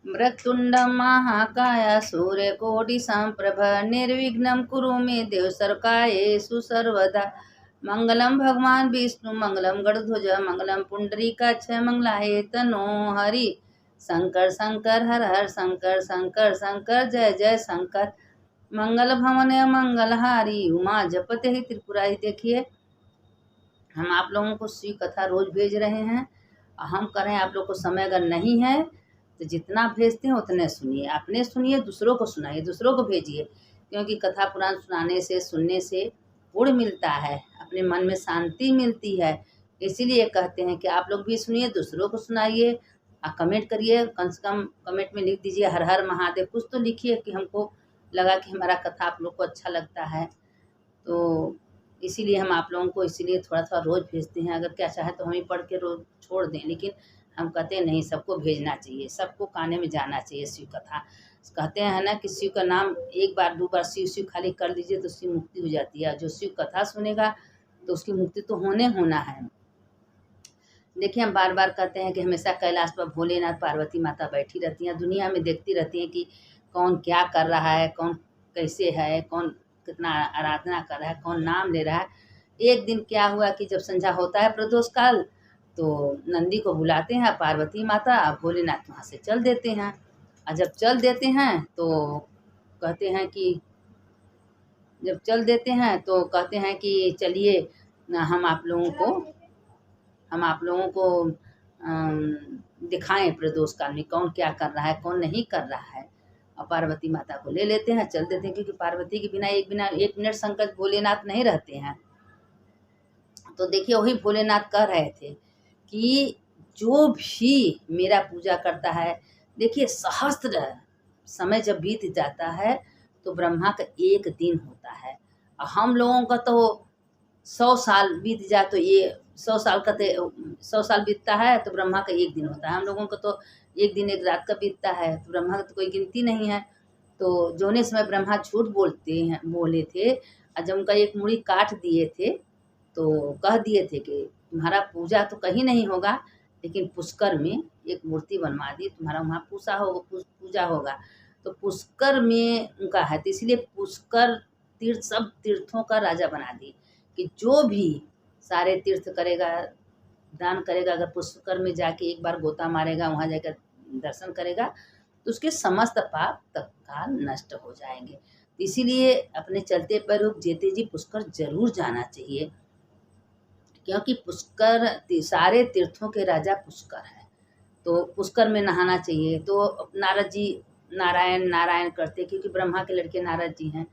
मृत्युंड महाकाय सूर्यकोटि संप्रभ निर्विघ्नं कुरु मे देव सर्वकार्येषु सर्वदा। मंगलम भगवान विष्णु मंगलम गरुड़ध्वज मंगलम पुंडरीकाक्ष मंगलाय तनो हरि। शंकर शंकर हर हर शंकर शंकर शंकर जय जय शंकर। मंगल भवन मंगलहारी उमा जपते ही त्रिपुरारी। देखिए हम आप लोगों को शिव कथा रोज भेज रहे हैं। हम कर रहे हैं, आप लोग को समय अगर नहीं है तो जितना भेजते हैं उतने सुनिए, अपने सुनिए, दूसरों को सुनाइए, दूसरों को भेजिए। क्योंकि कथा पुराण सुनाने से, सुनने से पुण्य मिलता है, अपने मन में शांति मिलती है। इसीलिए कहते हैं कि आप लोग भी सुनिए, दूसरों को सुनाइए और कमेंट करिए। कम से कम कमेंट में लिख दीजिए हर हर महादेव, कुछ तो लिखिए कि हमको लगा कि हमारा कथा आप लोग को अच्छा लगता है। तो इसीलिए हम आप लोगों को इसीलिए थोड़ा थोड़ा रोज़ भेजते हैं। अगर क्या चाहे तो हम ही पढ़ के रोज़ छोड़ दें, लेकिन हम कहते हैं नहीं, सबको भेजना चाहिए, सबको काने में जाना चाहिए शिव कथा। कहते हैं ना कि शिव का नाम एक बार दो बार शिव शिव खाली कर दीजिए तो उसकी मुक्ति हो जाती है। जो शिव कथा सुनेगा तो उसकी मुक्ति तो होना है। देखिए हम बार बार कहते हैं कि हमेशा कैलाश पर भोलेनाथ पार्वती माता बैठी रहती हैं, दुनिया में देखती रहती हैं कि कौन क्या कर रहा है, कौन कैसे है, कौन कितना आराधना कर रहा है, कौन नाम ले रहा है। एक दिन क्या हुआ कि जब संध्या होता है प्रदोष काल, तो नंदी को बुलाते हैं पार्वती माता, भोलेनाथ वहाँ से चल देते हैं। और जब चल देते हैं तो कहते हैं कि जब चल देते हैं तो कहते हैं कि चलिए हम आप लोगों को दिखाएं प्रदोष काल में कौन क्या कर रहा है, कौन नहीं कर रहा है। और पार्वती माता को ले लेते हैं, चल देते हैं, क्योंकि पार्वती के बिना एक मिनट संकट भोलेनाथ नहीं रहते हैं। तो देखिए वही भोलेनाथ कह रहे थे कि जो भी मेरा पूजा करता है, देखिए सहस्त्र समय जब बीत जाता है तो ब्रह्मा का एक दिन होता है। और हम लोगों का तो 100 साल बीत जाए तो ये 100 साल का 100 साल बीतता है तो ब्रह्मा का एक दिन होता है। हम लोगों का तो एक दिन एक रात का बीतता है, तो ब्रह्मा का तो कोई गिनती नहीं है। तो जोने समय ब्रह्मा झूठ बोले थे और जब उनका एक मुड़ी काट दिए थे तो कह दिए थे कि तुम्हारा पूजा तो कहीं नहीं होगा, लेकिन पुष्कर में एक मूर्ति बनवा दी, तुम्हारा वहाँ पूजा होगा। तो पुष्कर में उनका है, तो इसलिए पुष्कर तीर्थ सब तीर्थों का राजा बना दी कि जो भी सारे तीर्थ करेगा, दान करेगा, अगर पुष्कर में जाके एक बार गोता मारेगा, वहाँ जाकर दर्शन करेगा तो उसके समस्त पाप तत्काल नष्ट हो जाएंगे। इसीलिए अपने चलते पैरों जेते जी पुष्कर जरूर जाना चाहिए, क्योंकि पुष्कर सारे तीर्थों के राजा पुष्कर है। तो पुष्कर में नहाना चाहिए। तो नारद जी नारायण नारायण करते, क्योंकि ब्रह्मा के लड़के नारद जी हैं।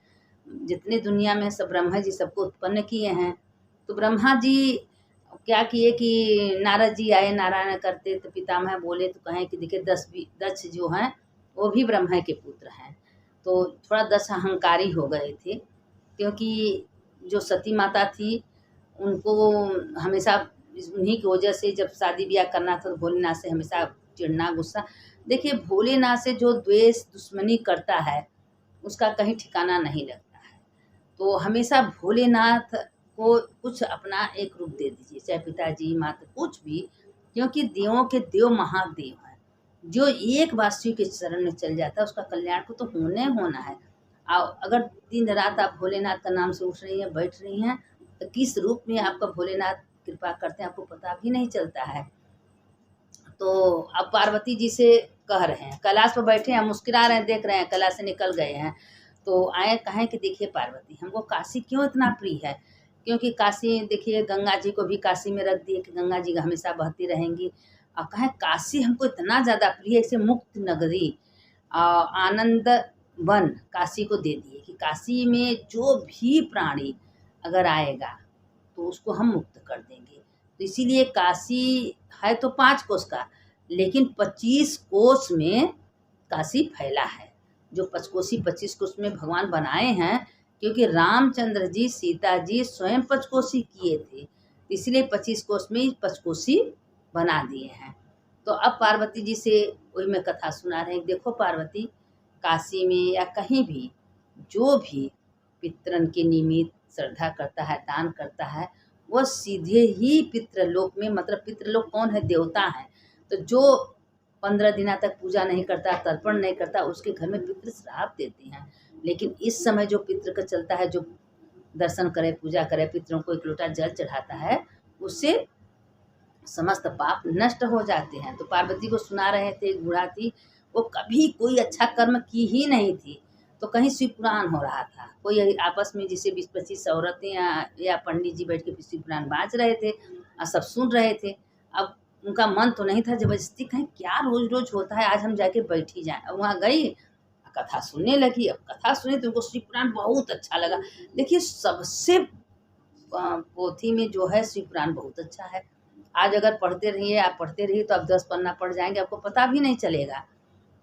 जितने दुनिया में सब ब्रह्मा जी सबको उत्पन्न किए हैं। तो ब्रह्मा जी क्या किए कि नारद जी आए नारायण करते, तो पितामह बोले तो कहें कि देखिए दक्ष जो हैं वो भी ब्रह्मा के पुत्र हैं। तो थोड़ा दक्ष अहंकारी हो गए थे, क्योंकि जो सती माता थी उनको हमेशा उन्हीं की वजह से जब शादी ब्याह करना था तो भोलेनाथ से हमेशा चिढ़ना, गुस्सा। देखिए भोलेनाथ से जो द्वेष दुश्मनी करता है उसका कहीं ठिकाना नहीं लगता है। तो हमेशा भोलेनाथ को कुछ अपना एक रूप दे दीजिए, चाहे पिताजी माता कुछ भी, क्योंकि देवों के देव महादेव हैं। जो एक बार शिव के शरण में चल जाता है उसका कल्याण को तो होना है। और अगर दिन रात आप भोलेनाथ का नाम से उठ रही हैं, बैठ रही हैं, तो किस रूप में आपका भोलेनाथ कृपा करते हैं आपको पता भी नहीं चलता है। तो अब पार्वती जी से कह रहे हैं, कैलाश पर बैठे हैं, मुस्कुरा रहे हैं, देख रहे हैं कैलाश से निकल गए हैं। तो आए कहें कि देखिए पार्वती, हमको काशी क्यों इतना प्रिय है, क्योंकि काशी देखिए गंगा जी को भी काशी में रख दिए कि गंगा जी हमेशा बहती रहेंगी। और कहें काशी हमको इतना ज़्यादा प्रिय है, इसे मुक्त नगरी आनंद वन काशी को दे दिए कि काशी में जो भी प्राणी अगर आएगा तो उसको हम मुक्त कर देंगे। तो इसीलिए काशी है तो 5 कोस का, लेकिन 25 कोस में काशी फैला है। जो पंचकोसी 25 कोस में भगवान बनाए हैं, क्योंकि रामचंद्र जी सीता जी स्वयं पंचकोसी किए थे, इसलिए 25 कोस में पंचकोसी बना दिए हैं। तो अब पार्वती जी से वही मैं कथा सुना रहे हैं। देखो पार्वती, काशी में या कहीं भी जो भी पितरन के निमित्त श्रद्धा करता है, दान करता है, वह सीधे ही पितृलोक में, मतलब पितृलोक कौन है, देवता है। तो जो 15 दिन तक पूजा नहीं करता, तर्पण नहीं करता, उसके घर में पितृ श्राप देते हैं। लेकिन इस समय जो पितृ का चलता है, जो दर्शन करे, पूजा करे, पितरों को एक लोटा जल चढ़ाता है, उससे समस्त पाप नष्ट हो जाते हैं। तो पार्वती को सुना रहे थे, एक बूढ़ा थी, वो कभी कोई अच्छा कर्म की ही नहीं थी, तो कहीं शिव पुराण हो रहा था, कोई आपस में जिसे 20-25 औरतें या पंडित जी बैठ के शिव पुराण बाज रहे थे और सब सुन रहे थे। अब उनका मन तो नहीं था, जबरदस्ती कहीं क्या रोज रोज होता है, आज हम जाके बैठ ही जाएं। अब वहाँ गई, कथा सुनने लगी। अब कथा सुनी तो उनको शिव पुराण बहुत अच्छा लगा। देखिए, सबसे पोथी में जो है शिव पुराण बहुत अच्छा है। आज अगर पढ़ते रहिए, आप पढ़ते रहिए तो आप 10 पन्ना पढ़ जाएंगे, आपको पता भी नहीं चलेगा।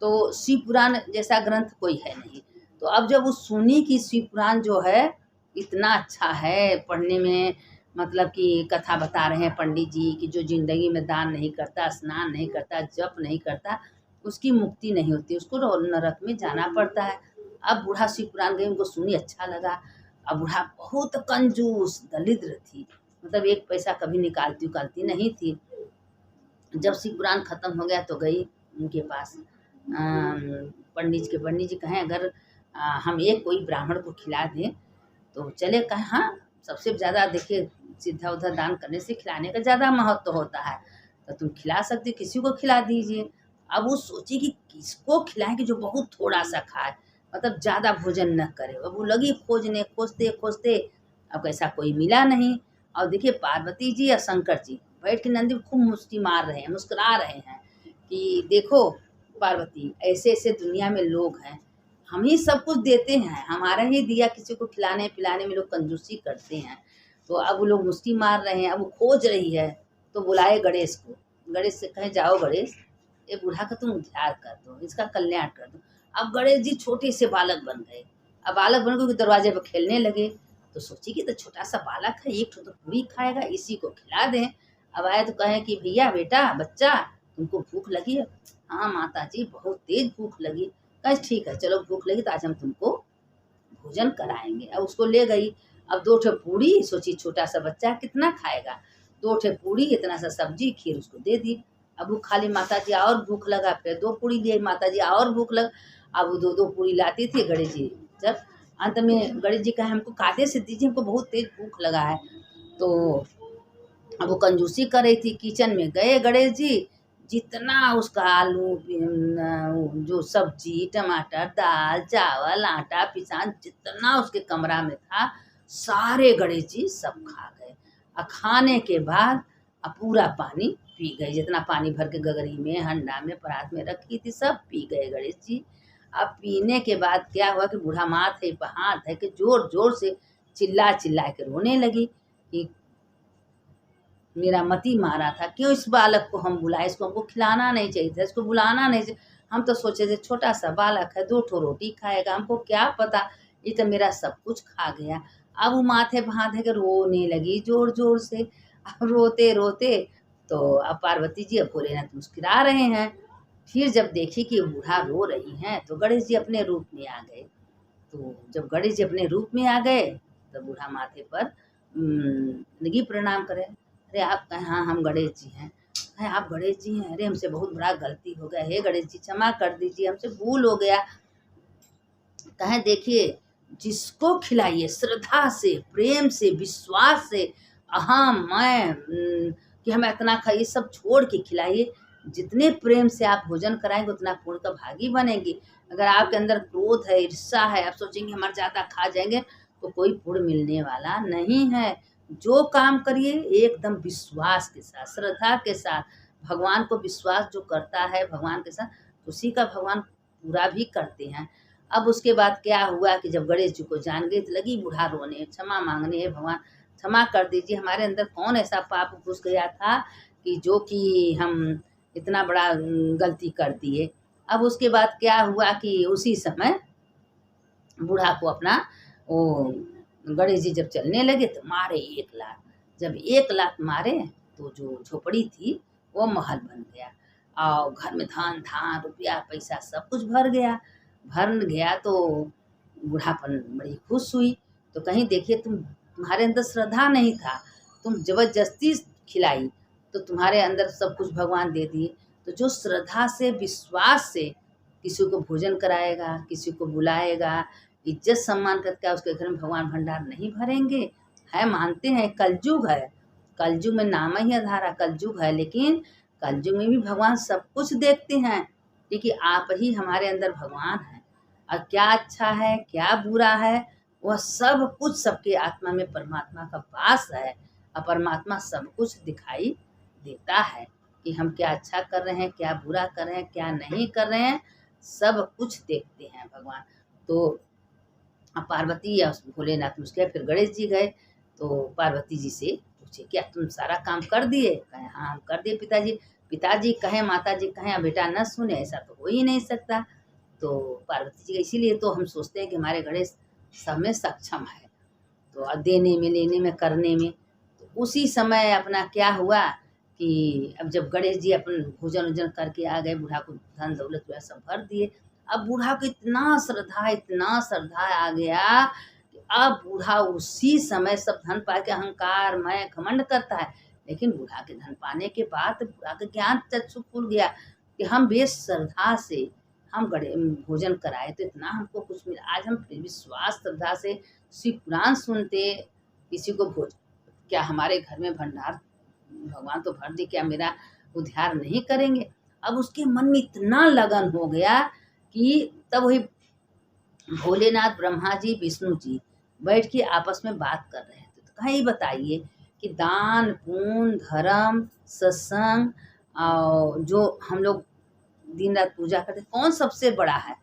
तो शिव पुराण जैसा ग्रंथ कोई है नहीं। तो अब जब वो सुनी कि शिव पुराण जो है इतना अच्छा है पढ़ने में, मतलब कि कथा बता रहे हैं पंडित जी कि जो जिंदगी में दान नहीं करता, स्नान नहीं करता, जप नहीं करता, उसकी मुक्ति नहीं होती, उसको नरक में जाना पड़ता है। अब बूढ़ा शिव पुराण गए, उनको सुनी अच्छा लगा। अब बूढ़ा बहुत कंजूस दरिद्र थी, मतलब 1 पैसा कभी निकालती नहीं थी। जब शिव पुराण खत्म हो गया तो गई उनके पास पंडित जी कहें अगर हम एक कोई ब्राह्मण को खिला दें तो चले। कहें हाँ, सबसे ज़्यादा देखिए सीधा उधर दान करने से खिलाने का ज़्यादा महत्व होता है, तो तुम खिला सकते, किसी को खिला दीजिए। अब वो सोची कि किसको खिलाएं कि जो बहुत थोड़ा सा खाए, मतलब ज़्यादा भोजन न करे। अब वो लगी खोजने, खोजते खोजते, अब ऐसा कोई मिला नहीं। और देखिए पार्वती जी या शंकर जी बैठ के नंदी खूब मुस्की मार रहे हैं, मुस्कुरा रहे हैं कि देखो पार्वती, ऐसे ऐसे दुनिया में लोग हैं, हम ही सब कुछ देते हैं, हमारा ही दिया किसी को खिलाने पिलाने में लोग कंजूसी करते हैं। तो अब वो लोग मुस्की मार रहे हैं। अब वो खोज रही है तो बुलाए गणेश को। गणेश से कहें जाओ गणेश, ये बूढ़ा का तुम उद्धार कर दो, इसका कल्याण कर दो। अब गणेश जी छोटे से बालक बन गए। अब बालक बन गए, दरवाजे पर खेलने लगे। तो सोची कि तो छोटा सा बालक है, एक तो पूरी खाएगा, इसी को खिला दें। अब आए तो कहें कि भैया बेटा बच्चा तुमको भूख लगी है? हाँ माता जी बहुत तेज भूख लगी। कहे ठीक है, चलो भूख लगी तो आज हम तुमको भोजन कराएंगे। अब उसको ले गई। अब 2 ठे पूड़ी, सोची छोटा सा बच्चा कितना खाएगा, 2 ठे पूड़ी, इतना सा सब्जी खीर उसको दे दी। अब वो खाली माता जी और भूख लगा, फिर 2 पूड़ी लिए, माता जी और भूख लगा। अब वो 2-2 पूड़ी लाती थी गणेश जी। जब अंत में गणेश जी कहे हमको कायदे से दीजिए, हमको बहुत तेज भूख लगा है। तो अब वो कंजूसी कर रही थी। किचन में गए गणेश जी, जितना उसका आलू जो सब्जी टमाटर दाल चावल आटा पिसान जितना उसके कमरा में था, सारे गणेश जी सब खा गए। और खाने के बाद पूरा पानी पी गए, जितना पानी भर के गगरी में हंडा में परात में रखी थी सब पी गए गणेश जी। अब पीने के बाद क्या हुआ कि बूढ़ा माथे पे हाथ है कि जोर जोर से चिल्ला चिल्ला के रोने लगी कि मेरा मती मारा था, क्यों इस बालक को हम बुलाए, इसको हमको खिलाना नहीं चाहिए था, इसको बुलाना नहीं चाहिए। हम तो सोचे थे छोटा सा बालक है, 2 ठो रोटी खाएगा, हमको क्या पता, ये तो मेरा सब कुछ खा गया। अब वो माथे पे हाथ है कि रोने लगी जोर जोर से। अब रोते रोते तो अब पार्वती जी अब भोलेनाथ मुस्कुरा रहे हैं। फिर जब देखी कि बूढ़ा रो रही हैं तो गणेश जी अपने रूप में आ गए। तो जब गणेश जी अपने रूप में आ गए तो बूढ़ा माथे पर लगी प्रणाम करें। अरे आप कहें हाँ हम गणेश जी हैं। कहें आप गणेश जी हैं? अरे हमसे बहुत बड़ा गलती हो गया, हे गणेश जी क्षमा कर दीजिए, हमसे भूल हो गया। कहें देखिए जिसको खिलाइए श्रद्धा से, प्रेम से, विश्वास से, हाँ मैं कि हमें इतना खाइए, सब छोड़ के खिलाइए। जितने प्रेम से आप भोजन कराएंगे उतना पुण्य का भागी बनेंगे। अगर आपके अंदर क्रोध है, ईर्ष्या है, आप सोचेंगे हमारे ज़्यादा खा जाएंगे, तो कोई पुण्य मिलने वाला नहीं है। जो काम करिए एकदम विश्वास के साथ, श्रद्धा के साथ, भगवान को विश्वास जो करता है भगवान के साथ, उसी का भगवान पूरा भी करते हैं। अब उसके बाद क्या हुआ कि जब गणेश जी को जान गई तो लगी बूढ़ा रोने, क्षमा मांगने, हे भगवान क्षमा कर दीजिए, हमारे अंदर कौन ऐसा पाप घुस गया था कि जो कि हम इतना बड़ा गलती कर दिए। अब उसके बाद क्या हुआ कि उसी समय बूढ़ा को अपना वो गणेश जी जब चलने लगे तो मारे 1 लात। जब 1 लात मारे तो जो झोपड़ी थी वो महल बन गया और घर में धन धान रुपया पैसा सब कुछ भर गया। तो बूढ़ापन बड़ी खुश हुई। तो कहीं देखिए तुम्हारे अंदर श्रद्धा नहीं था, तुम जबरदस्ती खिलाई तो तुम्हारे अंदर सब कुछ भगवान दे दिए। तो जो श्रद्धा से विश्वास से किसी को भोजन कराएगा, किसी को बुलाएगा, इज्जत सम्मान करके उसके घर में भगवान भंडार नहीं भरेंगे? है, मानते हैं कलयुग है, कलयुग में नाम ही अधारा कलयुग है, लेकिन कलयुग में भी भगवान सब कुछ देखते हैं, क्योंकि आप ही हमारे अंदर भगवान हैं। और क्या अच्छा है क्या बुरा है वह सब कुछ सबके आत्मा में परमात्मा का वास है, और परमात्मा सब कुछ दिखाई देता है कि हम क्या अच्छा कर रहे हैं, क्या बुरा कर रहे हैं, क्या नहीं कर रहे हैं, सब कुछ देखते हैं भगवान। तो पार्वती या भोलेनाथ मुझ गए, फिर गणेश जी गए तो पार्वती जी से पूछे क्या तुम सारा काम कर दिए? कहे हाँ हम कर दिए पिताजी। पिताजी कहें माता जी कहें और बेटा न सुने, ऐसा तो हो ही नहीं सकता। तो पार्वती जी इसीलिए तो हम सोचते हैं कि हमारे गणेश सब में सक्षम है, तो देने में लेने में करने में। तो उसी समय अपना क्या हुआ कि अब जब गणेश जी अपन भोजन वोजन करके आ गए, बूढ़ा को धन दौलत वगैरह सब भर दिए। अब बूढ़ा को इतना श्रद्धा आ गया कि अब बूढ़ा उसी समय सब धन पा के अहंकार मैं घमंड करता है, लेकिन बूढ़ा के धन पाने के बाद बूढ़ा का ज्ञान चक्षु खुल गया कि हम बेश श्रद्धा से हम भोजन कराए तो इतना हमको कुछ मिला। आज हम विश्वास श्रद्धा से श्री पुराण सुनते, किसी को भोज क्या हमारे घर में भंडार भगवान तो भर दे, क्या मेरा उद्धार नहीं करेंगे? अब उसके मन में इतना लगन हो गया कि तब वही भोलेनाथ ब्रह्मा जी विष्णु जी बैठ के आपस में बात कर रहे थे। तो कहीं बताइए कि दान पुण्य धर्म सत्संग और जो हम लोग दिन रात पूजा करते कौन सबसे बड़ा है?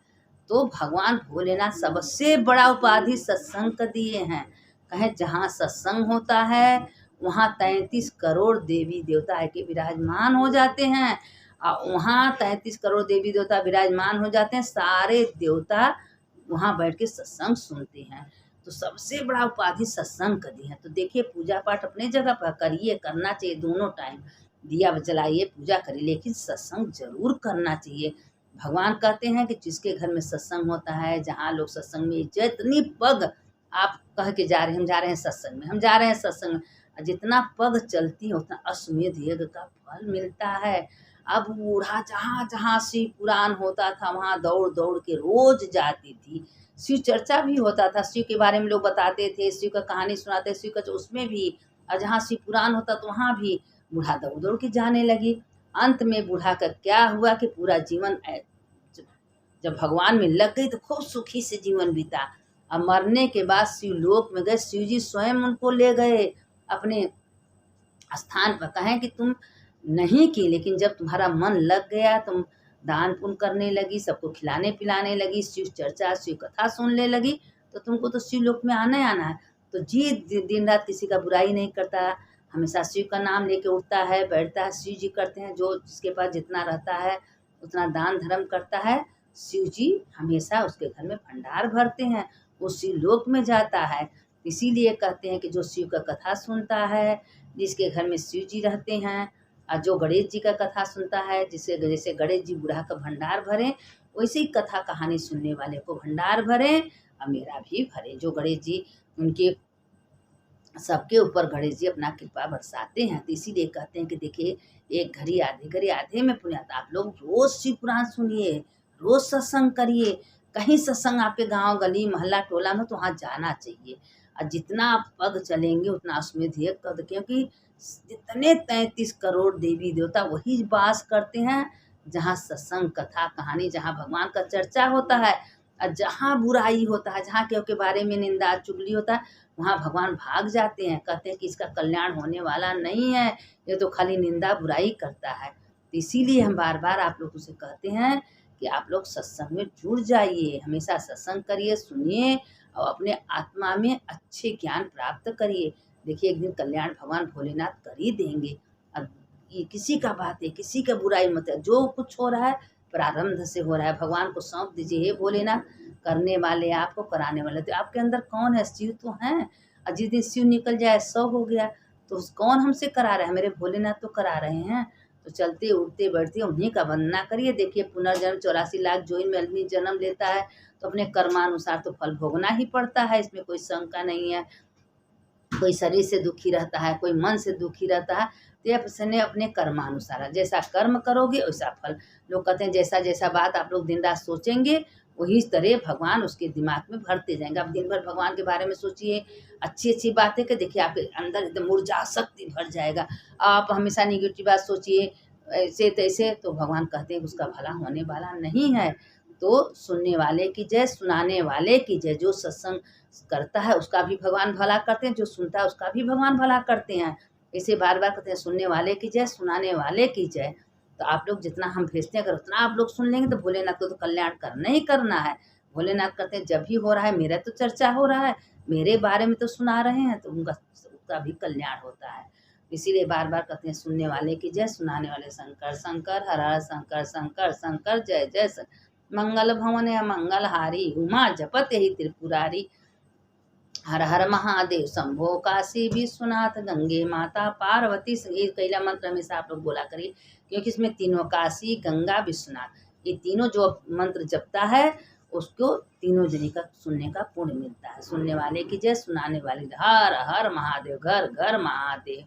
तो भगवान भोलेनाथ सबसे बड़ा उपाधि सत्संग का दिए हैं। कहें जहाँ सत्संग होता है वहाँ 33 करोड़ देवी देवता आके विराजमान हो जाते हैं, और वहाँ 33 करोड़ देवी देवता विराजमान हो जाते हैं। सारे देवता वहाँ बैठ के सत्संग सुनते हैं। तो सबसे बड़ा उपाधि सत्संग का दी है। तो देखिए पूजा पाठ अपने जगह पर करिए, करना चाहिए दोनों टाइम, दिया जलाइए पूजा करिए, लेकिन सत्संग जरूर करना चाहिए। भगवान कहते हैं कि जिसके घर में सत्संग होता है, जहाँ लोग सत्संग में जितनी पग आप कह के जा रहे हैं हम जा रहे हैं सत्संग में, हम जा रहे हैं सत्संग में, जितना पग चलती है उतना अश्वमेध यज्ञ का फल मिलता है। अब बूढ़ा जहाँ जहाँ शिव पुराण होता था वहाँ दौड़ दौड़ के रोज जाती थी। शिव चर्चा भी होता था, शिव के बारे में लोग बताते थे, शिव का कहानी सुनाते, शिव का उसमें भी, और जहाँ शिव पुराण होता तो वहाँ भी बूढ़ा दौड़ दौड़ के जाने लगी। अंत में बूढ़ा का क्या हुआ कि पूरा जीवन जब भगवान में लग गई तो खूब सुखी से जीवन बीता। अब मरने के बाद शिवलोक में गए, शिव जी स्वयं उनको ले गए अपने स्थान पर। कहें कि तुम नहीं की, लेकिन जब तुम्हारा मन लग गया, तुम दान पुण्य करने लगी, सबको खिलाने पिलाने लगी, शिव चर्चा शिव कथा सुनने लगी, तो तुमको तो शिवलोक में आना ही आना है। तो जी दिन रात किसी का बुराई नहीं करता, हमेशा शिव का नाम लेके उठता है बैठता है। शिव जी करते हैं जो जिसके पास जितना रहता है उतना दान धर्म करता है, शिव जी हमेशा उसके घर में भंडार भरते हैं, वो शिवलोक में जाता है। इसीलिए कहते हैं कि जो शिव का कथा सुनता है, जिसके घर में शिव जी रहते हैं, और जो गणेश जी का कथा सुनता है, जिसे जैसे गणेश जी बूढ़ा का भंडार भरे, वैसे ही कथा कहानी सुनने वाले को भंडार भरे और मेरा भी भरे। जो गणेश जी उनके सबके ऊपर गणेश जी अपना कृपा बरसाते हैं। तो इसीलिए कहते हैं कि देखिए एक घड़ी आधे में पुण्यात। आप लोग रोज शिव पुराण सुनिए, रोज सत्संग करिए। कहीं सत्संग आपके गांव गली मोहल्ला टोला में तो वहाँ जाना चाहिए, और जितना आप पग चलेंगे उतना उसमें धीरे कर, क्योंकि जितने 33 करोड़ देवी देवता वही वास करते हैं जहाँ सत्संग कथा कहानी, जहाँ भगवान का चर्चा होता है, और जहाँ बुराई होता है, जहाँ केहू के बारे में निंदा चुगली होता है, वहाँ भगवान भाग जाते हैं। कहते हैं कि इसका कल्याण होने वाला नहीं है, ये तो खाली निंदा बुराई करता है। तो इसीलिए हम बार बार आप लोगों से कहते हैं कि आप लोग सत्संग में जुड़ जाइए, हमेशा सत्संग करिए, सुनिए और अपने आत्मा में अच्छे ज्ञान प्राप्त करिए। देखिए एक दिन कल्याण भगवान भोलेनाथ कर ही देंगे। अब ये किसी का बात है, किसी का बुराई मत है, जो कुछ हो रहा है प्रारंभ से हो रहा है, भगवान को सौंप दीजिए। हे भोलेनाथ, करने वाले आपको, कराने वाले तो आपके अंदर कौन है? शिव तो हैं, और जिस दिन शिव निकल जाए 100 हो गया, तो कौन हमसे करा रहा है? मेरे भोलेनाथ तो करा रहे हैं। तो चलते उठते बैठते उन्हीं का वंदना करिए। देखिए पुनर्जन्म 84 लाख जो में आदमी जन्म लेता है तो अपने कर्मानुसार तो फल भोगना ही पड़ता है, इसमें कोई शंका नहीं है। कोई शरीर से दुखी रहता है, कोई मन से दुखी रहता है, ये अपने अपने कर्मानुसार है, जैसा कर्म करोगे वैसा फल। लोग कहते हैं जैसा जैसा बात आप लोग दिन रात सोचेंगे वही तरह भगवान उसके दिमाग में भरते जाएंगे। आप दिन भर भगवान के बारे में सोचिए, अच्छी अच्छी बातें कि देखिए आपके अंदर एकदम ऊर्जा शक्ति भर जाएगा। आप हमेशा निगेटिव बात सोचिए ऐसे तैसे, तो भगवान कहते हैं उसका भला होने वाला नहीं है। तो सुनने वाले की जय, सुनाने वाले की जय। जो सत्संग करता है उसका भी भगवान भला करते हैं, जो सुनता है उसका भी भगवान भला करते हैं। इसे बार बार कहते हैं सुनने वाले की जय, सुनाने वाले की जय। तो आप लोग जितना हम भेजते हैं अगर उतना आप लोग सुन लेंगे तो भोलेनाथ को तो कल्याण करना ही करना है। भोलेनाथ कहते हैं जब भी हो रहा है मेरा तो चर्चा हो रहा है, मेरे बारे में तो सुना रहे हैं, तो उनका भी कल्याण होता है। इसीलिए बार बार कहते हैं सुनने वाले की जय, सुनाने वाले शंकर शंकर, हर हर शंकर शंकर शंकर, जय जय मंगल भवन या मंगल हारी, उमा जपत यही त्रिपुरारी। हर हर महादेव शंभो काशी विश्वनाथ, गंगे माता पार्वती। ये कैला मंत्र हमेशा आप लोग बोला करिए, क्योंकि इसमें तीनों काशी गंगा विश्वनाथ ये तीनों जो मंत्र जपता है उसको तीनों जनी का सुनने का पुण्य मिलता है। सुनने वाले की जय, सुनाने वाले हर हर महादेव, घर घर महादेव।